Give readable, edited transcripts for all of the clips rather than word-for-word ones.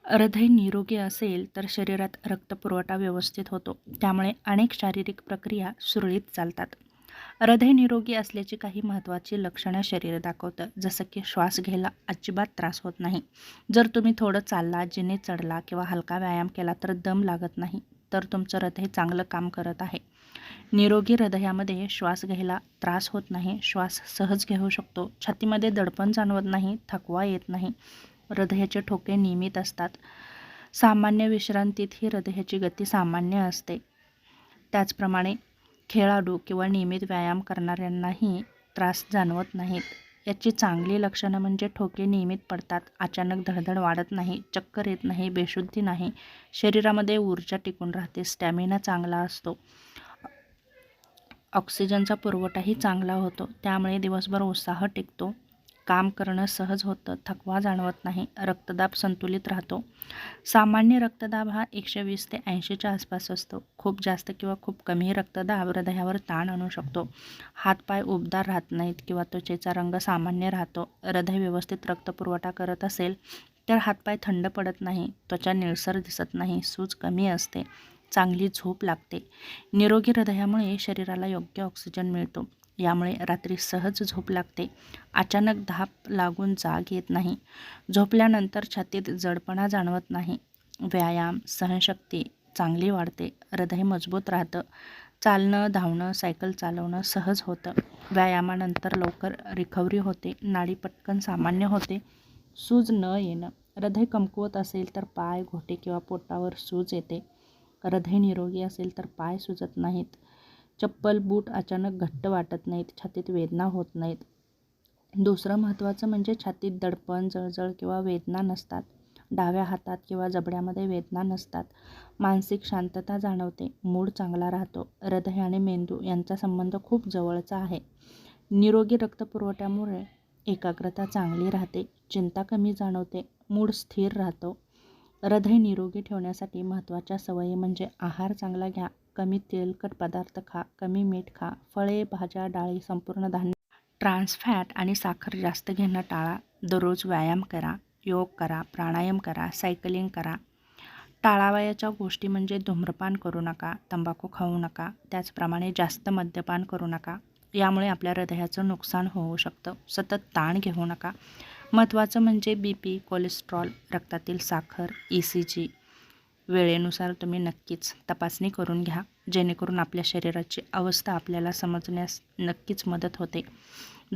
हृदय निरोगी असेल तर शरीरात रक्तपुरवठा व्यवस्थित होतो, त्यामुळे अनेक शारीरिक प्रक्रिया सुरळीत चालतात. हृदय निरोगी असल्याची काही महत्त्वाची लक्षणं शरीर दाखवतं, जसं की श्वास घ्यायला अजिबात त्रास होत नाही. जर तुम्ही थोडं चालला, जिने चढला किंवा हलका व्यायाम केला तर दम लागत नाही, तर तुमचं हृदय चांगलं काम करत आहे. निरोगी हृदयामध्ये श्वास घ्यायला त्रास होत नाही, श्वास सहज घेऊ शकतो, छातीमध्ये दडपण जाणवत नाही, थकवा येत नाही, हृदयाचे ठोके नियमित असतात. सामान्य विश्रांतीतही हृदयाची गती सामान्य असते. त्याचप्रमाणे खेळाडू किंवा नियमित व्यायाम करणाऱ्यांनाही त्रास जाणवत नाहीत. याची चांगली लक्षणं म्हणजे ठोके नियमित पडतात, अचानक धडधड वाढत नाही, चक्कर येत नाही, बेशुद्धी नाही, शरीरामध्ये ऊर्जा टिकून राहते, स्टॅमिना चांगला असतो, ऑक्सिजनचा पुरवठाही चांगला होतो, त्यामुळे दिवसभर उत्साह टिकतो, काम करणं सहज होतं, थकवा जाणवत नाही, रक्तदाब संतुलित राहतो. सामान्य रक्तदाब हा 120 ते 80च्या आसपास असतो. खूप जास्त किंवा खूप कमी रक्तदाब हृदयावर ताण आणू शकतो. हातपाय उबदार राहत नाहीत किंवा त्वचेचा रंग सामान्य राहतो. हृदय व्यवस्थित रक्तपुरवठा करत असेल तर हातपाय थंड पडत नाही, त्वचा निळसर दिसत नाही, सूज कमी असते, चांगली झोप लागते. निरोगी हृदयामुळे शरीराला योग्य ऑक्सिजन मिळतो, यामुळे रात्री सहज झोप लागते, अचानक धाप लागून जाग येत नाही, झोपल्यानंतर छातीत जडपणा जाणवत नाही, व्यायाम सहनशक्ती चांगली वाढते, हृदय मजबूत राहतं, चालणं, धावणं, सायकल चालवणं सहज होतं, व्यायामानंतर लवकर रिकव्हरी होते, नाडी पटकन सामान्य होते, सूज न येणं. हृदय कमकुवत असेल तर पाय, घोटे किंवा पोटावर सूज येते. हृदय निरोगी असेल तर पाय सुजत नाहीत, चप्पल, बूट अचानक घट्ट वाटत नाहीत, छातीत वेदना होत नाहीत. दुसरं महत्त्वाचं म्हणजे छातीत दडपण, जळजळ किंवा वेदना नसतात. डाव्या हातात किंवा जबड्यामध्ये वेदना नसतात. मानसिक शांतता जाणवते, मूड चांगला राहतो. हृदय आणि मेंदू यांचा संबंध खूप जवळचा आहे. निरोगी रक्तपुरवठ्यामुळे एकाग्रता चांगली राहते, चिंता कमी जाणवते, मूड स्थिर राहतो. हृदय निरोगी ठेवण्यासाठी महत्त्वाच्या सवयी म्हणजे आहार चांगला घ्या, कमी तेलकट पदार्थ खा, कमी मीठ खा, फळे, भाज्या, डाळी, संपूर्ण धान्य, ट्रान्स फॅट आणि साखर जास्त घेणं टाळा, दररोज व्यायाम करा, योग करा, प्राणायाम करा, सायकलिंग करा. टाळावयाच्या गोष्टी म्हणजे धूम्रपान करू नका, तंबाखू खाऊ नका, त्याचप्रमाणे जास्त मद्यपान करू नका, यामुळे आपल्या हृदयाचं नुकसान होऊ शकतं. सतत ताण घेऊ नका. महत्त्वाचं म्हणजे BP, कोलेस्ट्रॉल, रक्तातील साखर, ECG वेळेनुसार तुम्ही नक्कीच तपासणी करून घ्या, जेणेकरून आपल्या शरीराची अवस्था आपल्याला समजण्यास नक्कीच मदत होते.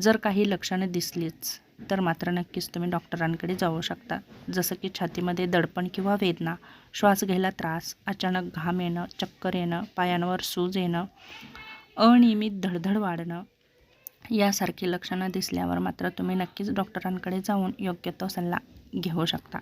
जर काही लक्षणं दिसलीच तर मात्र नक्कीच तुम्ही डॉक्टरांकडे जाऊ शकता, जसं की छातीमध्ये दडपण किंवा वेदना, श्वास घ्यायला त्रास, अचानक घाम येणं, चक्कर येणं, पायांवर सूज येणं, अनियमित धडधड वाढणं, यासारखी लक्षणं दिसल्यावर मात्र तुम्ही नक्कीच डॉक्टरांकडे जाऊन योग्य तो सल्ला घेऊ शकता.